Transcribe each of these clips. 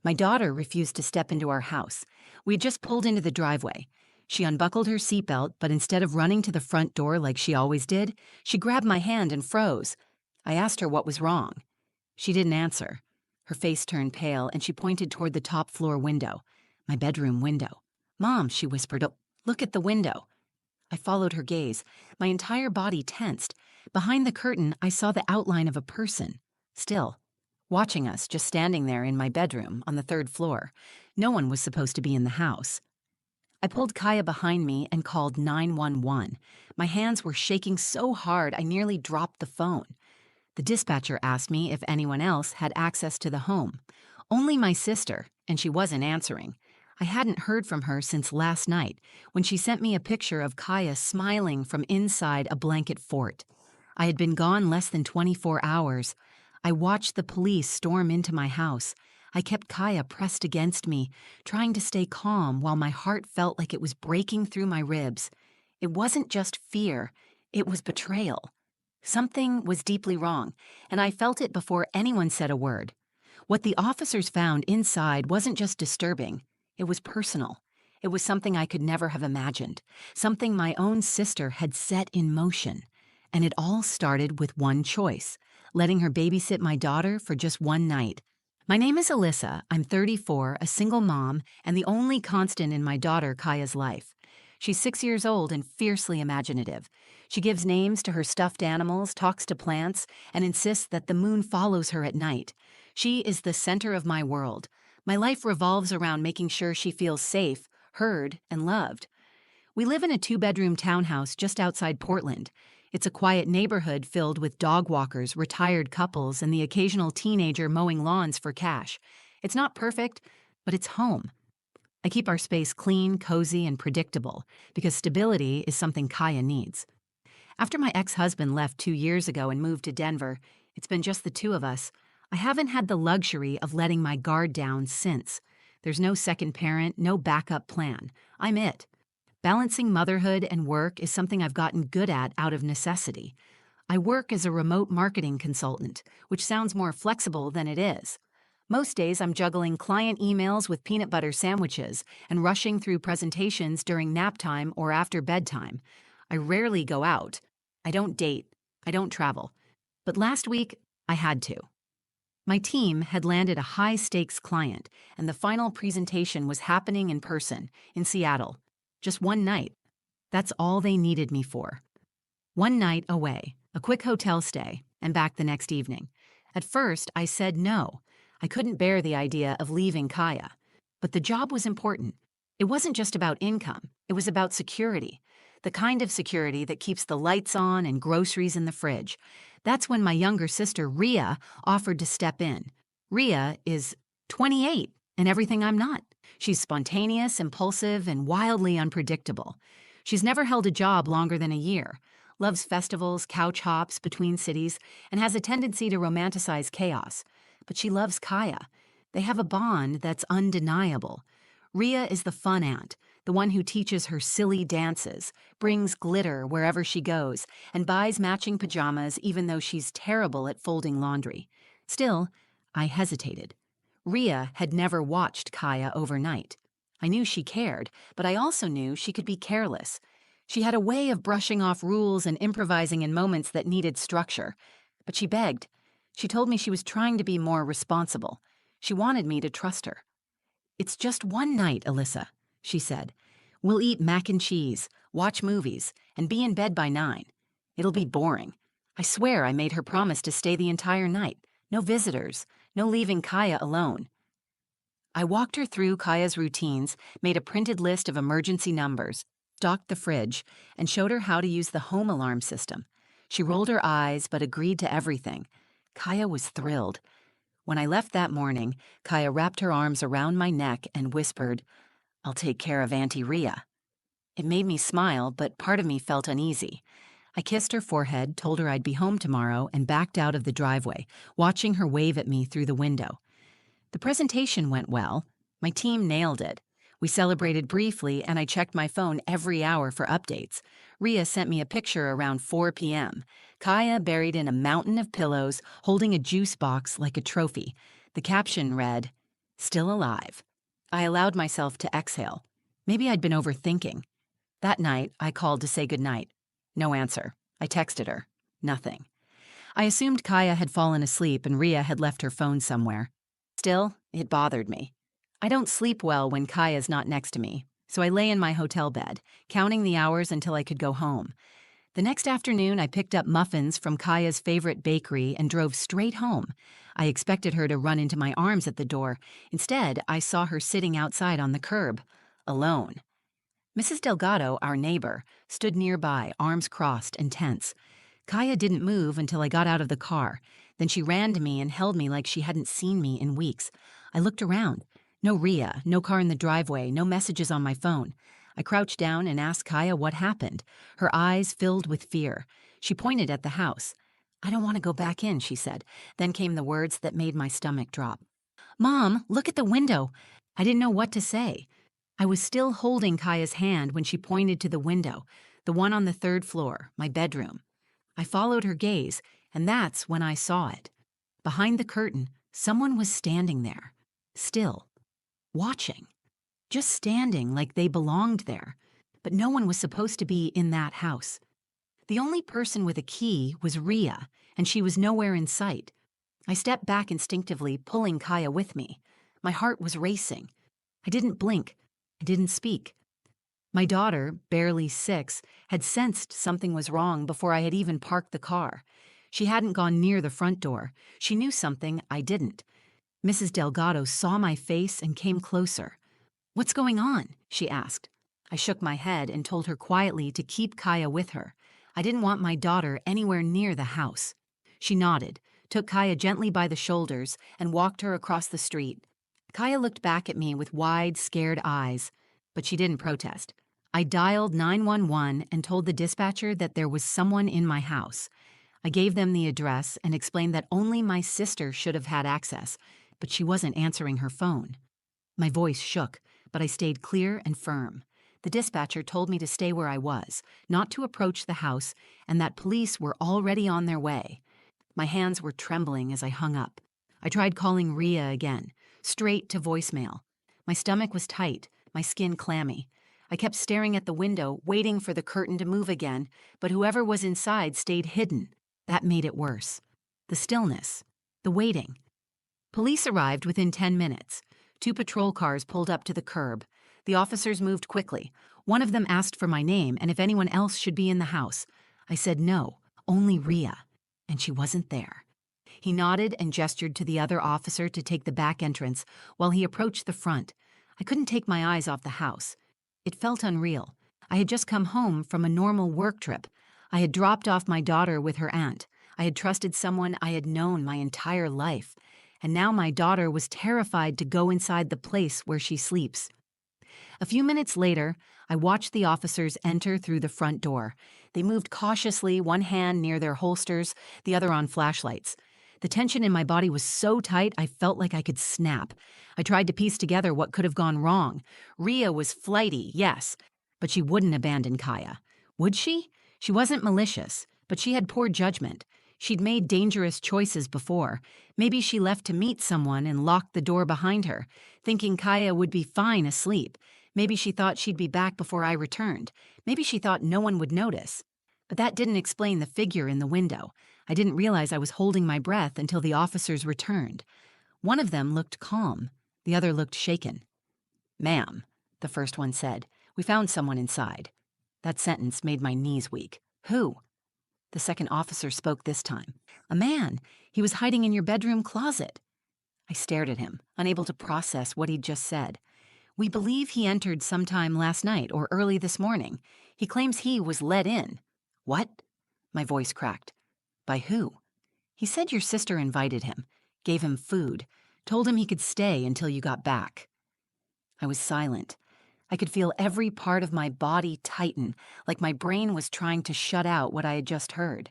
My daughter refused to step into our house. We had just pulled into the driveway. She unbuckled her seatbelt, but instead of running to the front door like she always did, she grabbed my hand and froze. I asked her what was wrong. She didn't answer. Her face turned pale, and she pointed toward the top floor window, my bedroom window. "Mom," she whispered, "oh, look at the window." I followed her gaze. My entire body tensed. Behind the curtain, I saw the outline of a person, still, watching us, just standing there in my bedroom on the third floor. No one was supposed to be in the house. I pulled Kaya behind me and called 911. My hands were shaking so hard I nearly dropped the phone. The dispatcher asked me if anyone else had access to the home. Only my sister, and she wasn't answering. I hadn't heard from her since last night, when she sent me a picture of Kaya smiling from inside a blanket fort. I had been gone less than 24 hours. I watched the police storm into my house. I kept Kaya pressed against me, trying to stay calm while my heart felt like it was breaking through my ribs. It wasn't just fear, it was betrayal. Something was deeply wrong, and I felt it before anyone said a word. What the officers found inside wasn't just disturbing, it was personal. It was something I could never have imagined, something my own sister had set in motion. And it all started with one choice: letting her babysit my daughter for just one night. My name is Alyssa. I'm 34, a single mom, and the only constant in my daughter Kaya's life. She's 6 years old and fiercely imaginative. She gives names to her stuffed animals, talks to plants, and insists that the moon follows her at night. She is the center of my world. My life revolves around making sure she feels safe, heard, and loved. We live in a 2-bedroom townhouse just outside Portland. It's a quiet neighborhood filled with dog walkers, retired couples, and the occasional teenager mowing lawns for cash. It's not perfect, but it's home. I keep our space clean, cozy, and predictable because stability is something Kaya needs. After my ex-husband left 2 years ago and moved to Denver, it's been just the two of us. I haven't had the luxury of letting my guard down since. There's no second parent, no backup plan. I'm it. Balancing motherhood and work is something I've gotten good at out of necessity. I work as a remote marketing consultant, which sounds more flexible than it is. Most days I'm juggling client emails with peanut butter sandwiches and rushing through presentations during nap time or after bedtime. I rarely go out. I don't date. I don't travel. But last week, I had to. My team had landed a high-stakes client, and the final presentation was happening in person, in Seattle. Just one night. That's all they needed me for. One night away, a quick hotel stay, and back the next evening. At first, I said no. I couldn't bear the idea of leaving Kaya. But the job was important. It wasn't just about income. It was about security. The kind of security that keeps the lights on and groceries in the fridge. That's when my younger sister, Rhea, offered to step in. Rhea is 28 and everything I'm not. She's spontaneous, impulsive, and wildly unpredictable. She's never held a job longer than a year, loves festivals, couch hops between cities, and has a tendency to romanticize chaos. But she loves Kaya. They have a bond that's undeniable. Rhea is the fun aunt, the one who teaches her silly dances, brings glitter wherever she goes, and buys matching pajamas even though she's terrible at folding laundry. Still, I hesitated. Rhea had never watched Kaya overnight. I knew she cared, but I also knew she could be careless. She had a way of brushing off rules and improvising in moments that needed structure. But she begged. She told me she was trying to be more responsible. She wanted me to trust her. "It's just one night, Alyssa," she said. "We'll eat mac and cheese, watch movies, and be in bed by 9. It'll be boring. I swear I made her promise to stay the entire night. No visitors, no leaving Kaya alone." I walked her through Kaya's routines, made a printed list of emergency numbers, stocked the fridge, and showed her how to use the home alarm system. She rolled her eyes but agreed to everything. Kaya was thrilled. When I left that morning, Kaya wrapped her arms around my neck and whispered, "I'll take care of Auntie Rhea." It made me smile, but part of me felt uneasy. I kissed her forehead, told her I'd be home tomorrow, and backed out of the driveway, watching her wave at me through the window. The presentation went well. My team nailed it. We celebrated briefly, and I checked my phone every hour for updates. Rhea sent me a picture around 4 p.m. Kaya buried in a mountain of pillows, holding a juice box like a trophy. The caption read, Still alive. I allowed myself to exhale. Maybe I'd been overthinking. That night, I called to say goodnight. No answer. I texted her. Nothing. I assumed Kaya had fallen asleep and Rhea had left her phone somewhere. Still, it bothered me. I don't sleep well when Kaya's not next to me, so I lay in my hotel bed, counting the hours until I could go home. The next afternoon, I picked up muffins from Kaya's favorite bakery and drove straight home. I expected her to run into my arms at the door. Instead, I saw her sitting outside on the curb, alone. Mrs. Delgado, our neighbor, stood nearby, arms crossed and tense. Kaya didn't move until I got out of the car. Then she ran to me and held me like she hadn't seen me in weeks. I looked around. No Rhea, no car in the driveway, no messages on my phone. I crouched down and asked Kaya what happened. Her eyes filled with fear. She pointed at the house. "I don't want to go back in," she said. Then came the words that made my stomach drop. "Mom, look at the window." I didn't know what to say. I was still holding Kaya's hand when she pointed to the window, the one on the third floor, my bedroom. I followed her gaze, and that's when I saw it. Behind the curtain, someone was standing there, still, watching. Just standing like they belonged there, but no one was supposed to be in that house. The only person with a key was Rhea, and she was nowhere in sight. I stepped back instinctively, pulling Kaya with me. My heart was racing. I didn't blink. I didn't speak. My daughter, barely 6, had sensed something was wrong before I had even parked the car. She hadn't gone near the front door. She knew something I didn't. Mrs. Delgado saw my face and came closer. "What's going on?" she asked. I shook my head and told her quietly to keep Kaya with her. I didn't want my daughter anywhere near the house. She nodded, took Kaya gently by the shoulders, and walked her across the street. Kaya looked back at me with wide, scared eyes, but she didn't protest. I dialed 911 and told the dispatcher that there was someone in my house. I gave them the address and explained that only my sister should have had access, but she wasn't answering her phone. My voice shook, but I stayed clear and firm. The dispatcher told me to stay where I was, not to approach the house, and that police were already on their way. My hands were trembling as I hung up. I tried calling Rhea again, straight to voicemail. My stomach was tight, my skin clammy. I kept staring at the window, waiting for the curtain to move again, but whoever was inside stayed hidden. That made it worse. The stillness. The waiting. Police arrived within 10 minutes. 2 patrol cars pulled up to the curb. The officers moved quickly. One of them asked for my name and if anyone else should be in the house. I said no, only Rhea, and she wasn't there. He nodded and gestured to the other officer to take the back entrance while he approached the front. I couldn't take my eyes off the house. It felt unreal. I had just come home from a normal work trip. I had dropped off my daughter with her aunt. I had trusted someone I had known my entire life. And now my daughter was terrified to go inside the place where she sleeps. A few minutes later, I watched the officers enter through the front door. They moved cautiously, one hand near their holsters, the other on flashlights. The tension in my body was so tight I felt like I could snap. I tried to piece together what could have gone wrong. Rhea was flighty, yes, but she wouldn't abandon Kaya. Would she? She wasn't malicious, but she had poor judgment. She'd made dangerous choices before. Maybe she left to meet someone and locked the door behind her, thinking Kaya would be fine asleep. Maybe she thought she'd be back before I returned. Maybe she thought no one would notice. But that didn't explain the figure in the window. I didn't realize I was holding my breath until the officers returned. One of them looked calm. The other looked shaken. "Ma'am," the first one said, "we found someone inside." That sentence made my knees weak. "Who?" The second officer spoke this time. "A man. He was hiding in your bedroom closet." I stared at him, unable to process what he'd just said. "We believe he entered sometime last night or early this morning. He claims he was let in." "What?" My voice cracked. "By who?" "He said your sister invited him, gave him food, told him he could stay until you got back." I was silent. I could feel every part of my body tighten, like my brain was trying to shut out what I had just heard.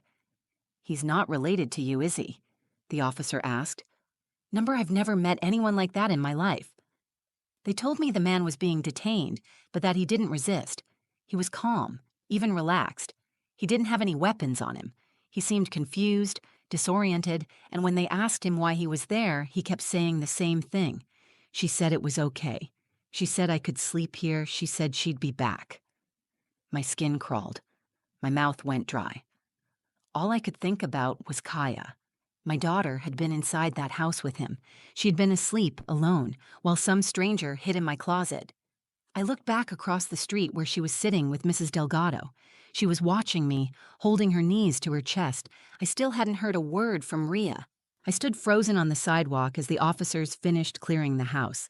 "He's not related to you, is he?" the officer asked. "Number, I've never met anyone like that in my life." They told me the man was being detained, but that he didn't resist. He was calm, even relaxed. He didn't have any weapons on him. He seemed confused, disoriented, and when they asked him why he was there, he kept saying the same thing. She said it was okay. She said I could sleep here. She said she'd be back. My skin crawled. My mouth went dry. All I could think about was Kaya. My daughter had been inside that house with him. She had been asleep, alone, while some stranger hid in my closet. I looked back across the street where she was sitting with Mrs. Delgado. She was watching me, holding her knees to her chest. I still hadn't heard a word from Rhea. I stood frozen on the sidewalk as the officers finished clearing the house.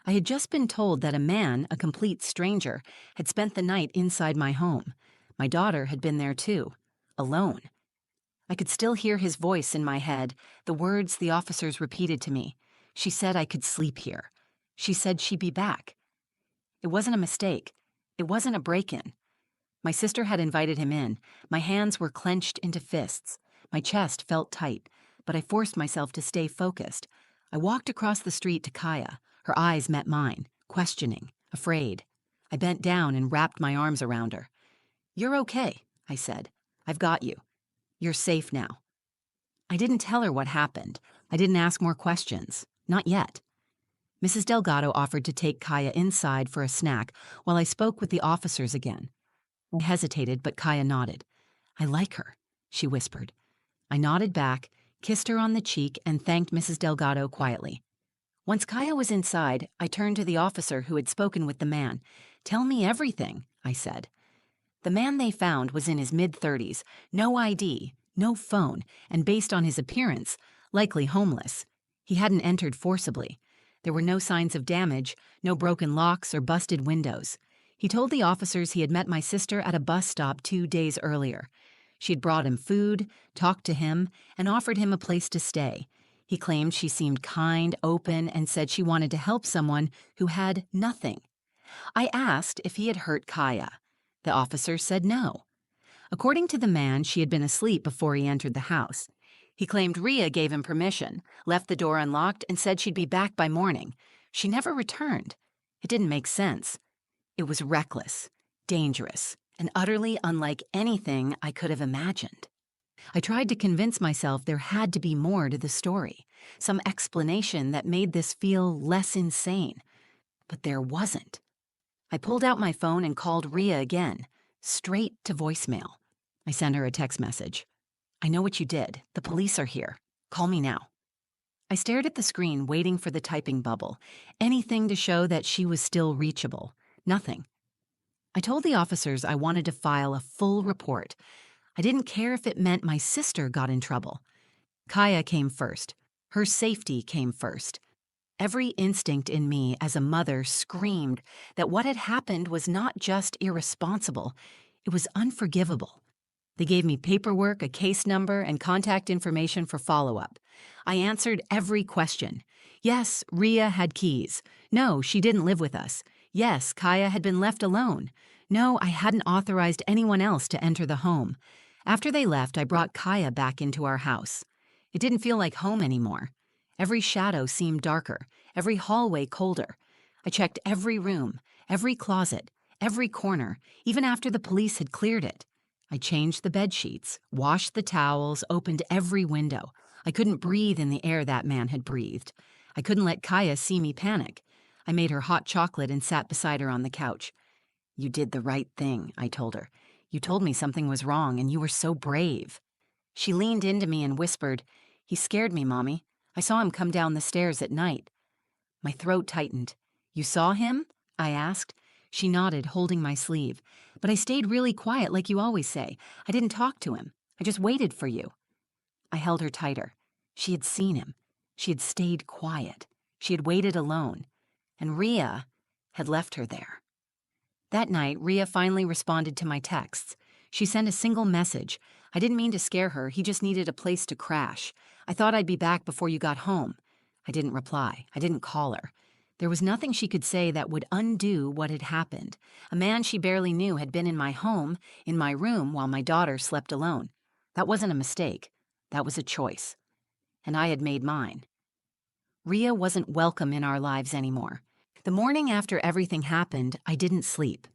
I had just been told that a man, a complete stranger, had spent the night inside my home. My daughter had been there too, alone. I could still hear his voice in my head, the words the officers repeated to me. She said I could sleep here. She said she'd be back. It wasn't a mistake. It wasn't a break-in. My sister had invited him in. My hands were clenched into fists. My chest felt tight, but I forced myself to stay focused. I walked across the street to Kaya. Her eyes met mine, questioning, afraid. I bent down and wrapped my arms around her. "You're okay," I said. "I've got you. You're safe now." I didn't tell her what happened. I didn't ask more questions. Not yet. Mrs. Delgado offered to take Kaya inside for a snack while I spoke with the officers again. I hesitated, but Kaya nodded. "I like her," she whispered. I nodded back, kissed her on the cheek, and thanked Mrs. Delgado quietly. Once Kaya was inside, I turned to the officer who had spoken with the man. "Tell me everything," I said. The man they found was in his mid-30s, no ID, no phone, and based on his appearance, likely homeless. He hadn't entered forcibly. There were no signs of damage, no broken locks or busted windows. He told the officers he had met my sister at a bus stop 2 days earlier. She had brought him food, talked to him, and offered him a place to stay. He claimed she seemed kind, open, and said she wanted to help someone who had nothing. I asked if he had hurt Kaya. The officer said no. According to the man, she had been asleep before he entered the house. He claimed Rhea gave him permission, left the door unlocked, and said she'd be back by morning. She never returned. It didn't make sense. It was reckless, dangerous, and utterly unlike anything I could have imagined. I tried to convince myself there had to be more to the story, some explanation that made this feel less insane. But there wasn't. I pulled out my phone and called Rhea again, straight to voicemail. I sent her a text message. "I know what you did. The police are here. Call me now." I stared at the screen, waiting for the typing bubble. Anything to show that she was still reachable. Nothing. I told the officers I wanted to file a full report. I didn't care if it meant my sister got in trouble. Kaya came first. Her safety came first. Every instinct in me as a mother screamed that what had happened was not just irresponsible, it was unforgivable. They gave me paperwork, a case number, and contact information for follow-up. I answered every question. Yes, Rhea had keys. No, she didn't live with us. Yes, Kaya had been left alone. No, I hadn't authorized anyone else to enter the home. After they left, I brought Kaya back into our house. It didn't feel like home anymore. Every shadow seemed darker, every hallway colder. I checked every room, every closet, every corner, even after the police had cleared it. I changed the bed sheets, washed the towels, opened every window. I couldn't breathe in the air that man had breathed. I couldn't let Kaya see me panic. I made her hot chocolate and sat beside her on the couch. "You did the right thing," I told her. "You told me something was wrong, and you were so brave." She leaned into me and whispered, "He scared me, Mommy. I saw him come down the stairs at night." My throat tightened. "You saw him?" I asked. She nodded, holding my sleeve. "But I stayed really quiet, like you always say. I didn't talk to him. I just waited for you." I held her tighter. She had seen him. She had stayed quiet. She had waited alone. And Rhea had left her there. That night, Rhea finally responded to my texts. She sent a single message. "I didn't mean to scare her. He just needed a place to crash. I thought I'd be back before you got home." I didn't reply. I didn't call her. There was nothing she could say that would undo what had happened. A man she barely knew had been in my home, in my room, while my daughter slept alone. That wasn't a mistake. That was a choice. And I had made mine. Rhea wasn't welcome in our lives anymore. The morning after everything happened, I didn't sleep.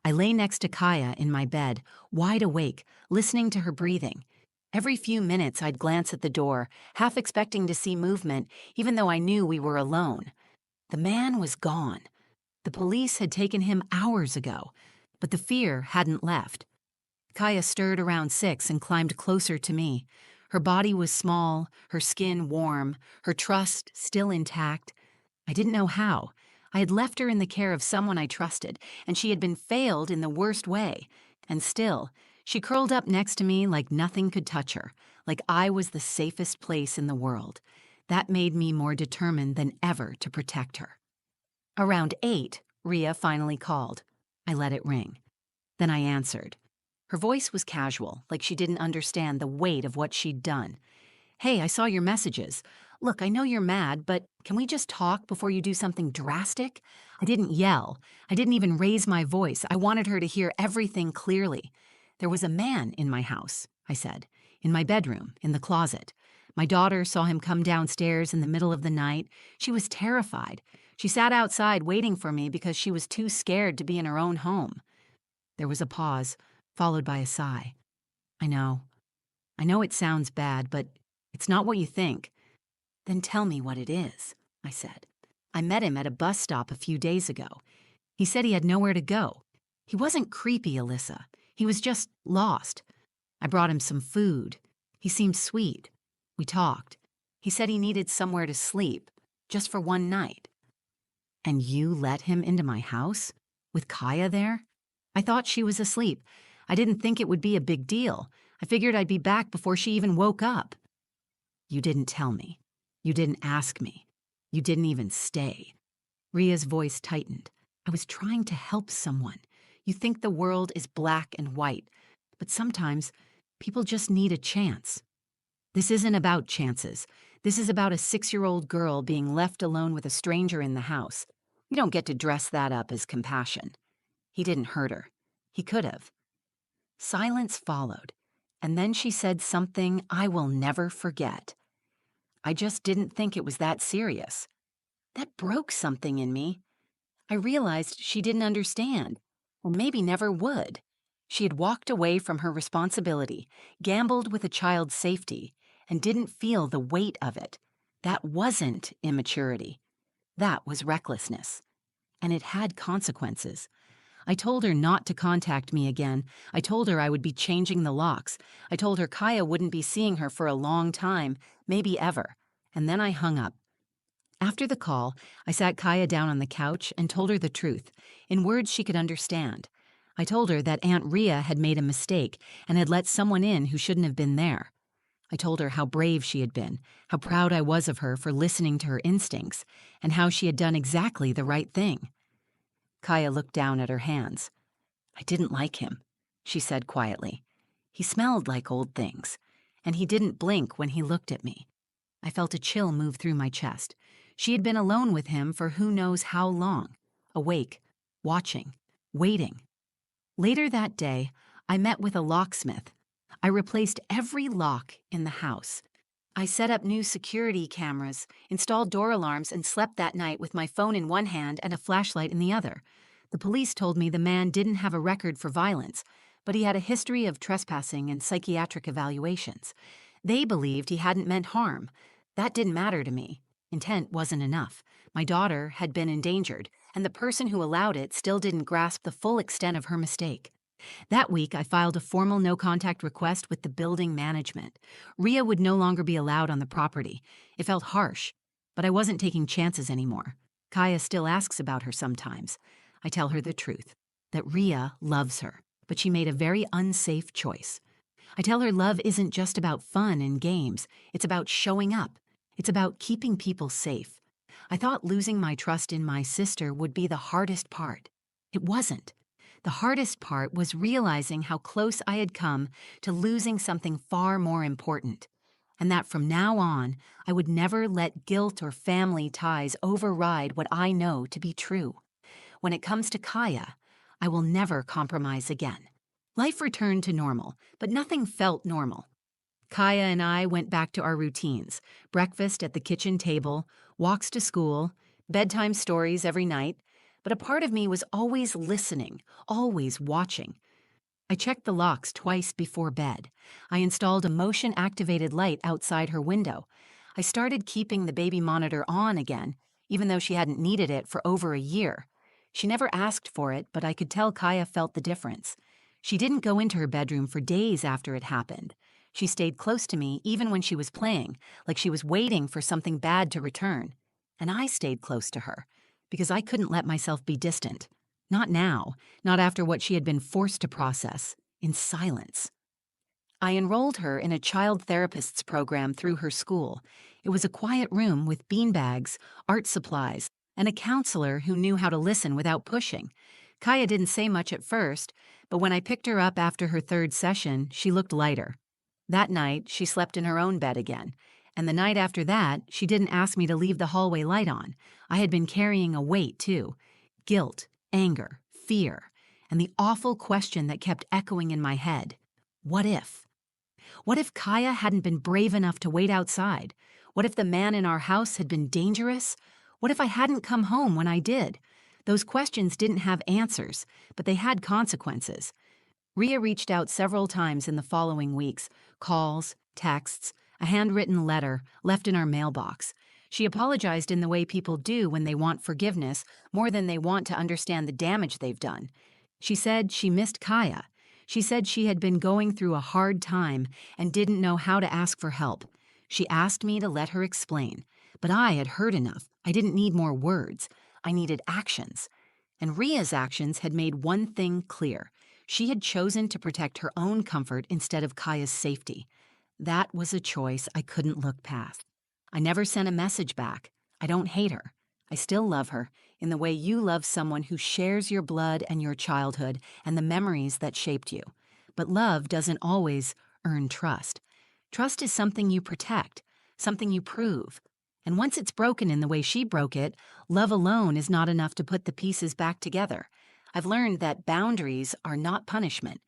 I lay next to Kaya in my bed, wide awake, listening to her breathing. Every few minutes I'd glance at the door, half expecting to see movement, even though I knew we were alone. The man was gone. The police had taken him hours ago, but the fear hadn't left. Kaya stirred around 6 and climbed closer to me. Her body was small, her skin warm, her trust still intact. I didn't know how. I had left her in the care of someone I trusted, and she had been failed in the worst way. And still, she curled up next to me like nothing could touch her, like I was the safest place in the world. That made me more determined than ever to protect her. Around 8, Rhea finally called. I let it ring. Then I answered. Her voice was casual, like she didn't understand the weight of what she'd done. Hey, I saw your messages. Look, I know you're mad, but can we just talk before you do something drastic? I didn't yell. I didn't even raise my voice. I wanted her to hear everything clearly. There was a man in my house, I said, in my bedroom, in the closet. My daughter saw him come downstairs in the middle of the night. She was terrified. She sat outside waiting for me because she was too scared to be in her own home. There was a pause, followed by a sigh. I know it sounds bad, but it's not what you think. Then tell me what it is, I said. I met him at a bus stop a few days ago. He said he had nowhere to go. He wasn't creepy, Alyssa. He was just lost. I brought him some food. He seemed sweet. We talked. He said he needed somewhere to sleep, just for one night. And you let him into my house? With Kaya there? I thought she was asleep. I didn't think it would be a big deal. I figured I'd be back before she even woke up. You didn't tell me. You didn't ask me. You didn't even stay. Rhea's voice tightened. I was trying to help someone. You think the world is black and white, but sometimes people just need a chance. This isn't about chances. This is about a 6-year-old girl being left alone with a stranger in the house. You don't get to dress that up as compassion. He didn't hurt her. He could have. Silence followed, and then she said something I will never forget. I just didn't think it was that serious. That broke something in me. I realized she didn't understand, or maybe never would. She had walked away from her responsibility, gambled with a child's safety, and didn't feel the weight of it. That wasn't immaturity. That was recklessness. And it had consequences. I told her not to contact me again. I told her I would be changing the locks. I told her Kaya wouldn't be seeing her for a long time, maybe ever. And then I hung up. After the call, I sat Kaya down on the couch and told her the truth, in words she could understand. I told her that Aunt Rhea had made a mistake and had let someone in who shouldn't have been there. I told her how brave she had been, how proud I was of her for listening to her instincts, and how she had done exactly the right thing. Kaya looked down at her hands. I didn't like him, she said quietly. He smelled like old things, and he didn't blink when he looked at me. I felt a chill move through my chest. She had been alone with him for who knows how long, awake, watching, waiting. Later that day, I met with a locksmith. I replaced every lock in the house. I set up new security cameras, installed door alarms, and slept that night with my phone in one hand and a flashlight in the other. The police told me the man didn't have a record for violence, but he had a history of trespassing and psychiatric evaluations. They believed he hadn't meant harm. That didn't matter to me. Intent wasn't enough. My daughter had been endangered, and the person who allowed it still didn't grasp the full extent of her mistake. That week, I filed a formal no-contact request with the building management. Rhea would no longer be allowed on the property. It felt harsh, but I wasn't taking chances anymore. Kaya still asks about her sometimes. I tell her the truth, that Rhea loves her, but she made a very unsafe choice. I tell her love isn't just about fun and games. It's about showing up. It's about keeping people safe. I thought losing my trust in my sister would be the hardest part. It wasn't. The hardest part was realizing how close I had come to losing something far more important, and that from now on, I would never let guilt or family ties override what I know to be true. When it comes to Kaya, I will never compromise again. Life returned to normal, but nothing felt normal. Kaya and I went back to our routines: breakfast at the kitchen table, walks to school, bedtime stories every night. But a part of me was always listening, always watching. I checked the locks twice before bed. I installed a motion-activated light outside her window. I started keeping the baby monitor on again, even though she hadn't needed it for over a year. She never asked for it, but I could tell Kaya felt the difference. She didn't go into her bedroom for days after it happened. She stayed close to me even when she was playing, like she was waiting for something bad to return. And I stayed close to her, because I couldn't let myself be distant. Not now, not after what she had been forced to process, in silence. I enrolled her in a child therapist's program through her school. It was a quiet room with beanbags, art supplies, and a counselor who knew how to listen without pushing. Kaya didn't say much at first, but when I picked her up after her third session, she looked lighter. That night, she slept in her own bed again. And the night after that, she didn't ask me to leave the hallway light on. I had been carrying a weight, too. Guilt, anger, fear, and the awful question that kept echoing in my head. What if? What if Kaya hadn't been brave enough to wait outside? What if the man in our house had been dangerous? What if I hadn't come home when I did? Those questions didn't have answers, but they had consequences. Ria reached out several times in the following weeks, calls, texts, a handwritten letter left in our mailbox. She apologized in the way people do when they want forgiveness more than they want to understand the damage they've done. She said she missed Kaya. She said she had been going through a hard time and didn't know how to ask for help. She asked me to let her explain, but I had heard enough. I didn't need more words. I needed actions. And Ria's actions had made one thing clear. She had chosen to protect her own comfort instead of Kaya's safety. That was a choice I couldn't look past. I never sent a message back. I don't hate her. I still love her in the way you love someone who shares your blood and your childhood and the memories that shaped you. But love doesn't always earn trust. Trust is something you protect, something you prove. And once it's broken in the way she broke it, love alone is not enough to put the pieces back together. I've learned that boundaries are not punishment.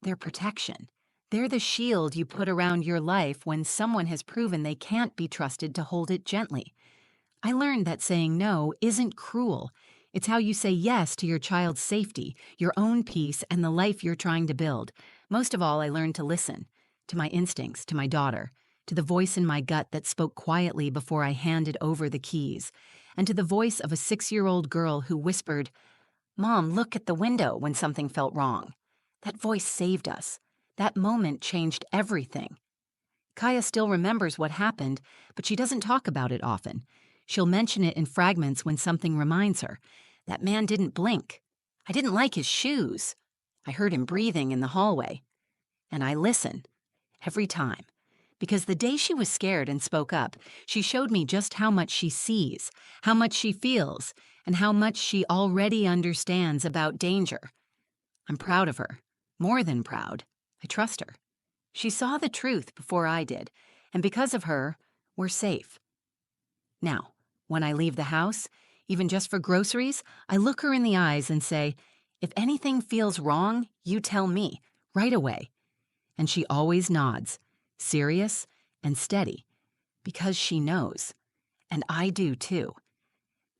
They're protection. They're the shield you put around your life when someone has proven they can't be trusted to hold it gently. I learned that saying no isn't cruel. It's how you say yes to your child's safety, your own peace, and the life you're trying to build. Most of all, I learned to listen. To my instincts, to my daughter, to the voice in my gut that spoke quietly before I handed over the keys, and to the voice of a 6-year-old girl who whispered, "Mom, look at the window," when something felt wrong. That voice saved us. That moment changed everything. Kaya still remembers what happened, but she doesn't talk about it often. She'll mention it in fragments when something reminds her. That man didn't blink. I didn't like his shoes. I heard him breathing in the hallway. And I listen. Every time. Because the day she was scared and spoke up, she showed me just how much she sees, how much she feels, and how much she already understands about danger. I'm proud of her. More than proud. I trust her. She saw the truth before I did, and because of her, we're safe. Now, when I leave the house, even just for groceries, I look her in the eyes and say, "If anything feels wrong, you tell me, right away." And she always nods, serious and steady, because she knows. And I do too.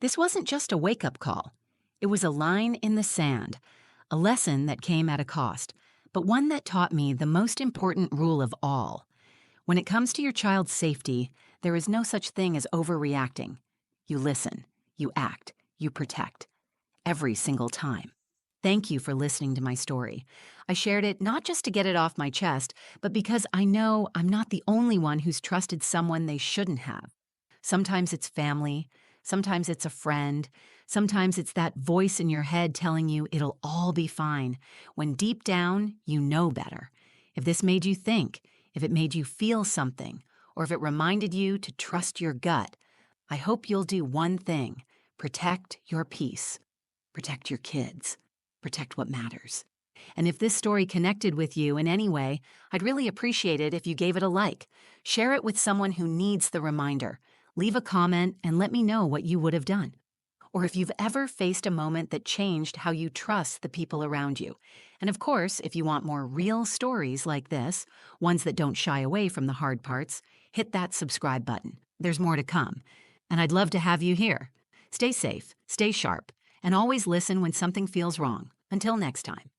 This wasn't just a wake-up call. It was a line in the sand, a lesson that came at a cost, but one that taught me the most important rule of all. When it comes to your child's safety, there is no such thing as overreacting. You listen, you act, you protect. Every single time. Thank you for listening to my story. I shared it not just to get it off my chest, but because I know I'm not the only one who's trusted someone they shouldn't have. Sometimes it's family, sometimes it's a friend, sometimes it's that voice in your head telling you it'll all be fine, when deep down you know better. If this made you think, if it made you feel something, or if it reminded you to trust your gut, I hope you'll do one thing: protect your peace, protect your kids. Protect what matters. And if this story connected with you in any way, I'd really appreciate it if you gave it a like. Share it with someone who needs the reminder. Leave a comment and let me know what you would have done. Or if you've ever faced a moment that changed how you trust the people around you. And of course, if you want more real stories like this, ones that don't shy away from the hard parts, hit that subscribe button. There's more to come. And I'd love to have you here. Stay safe, stay sharp, and always listen when something feels wrong. Until next time.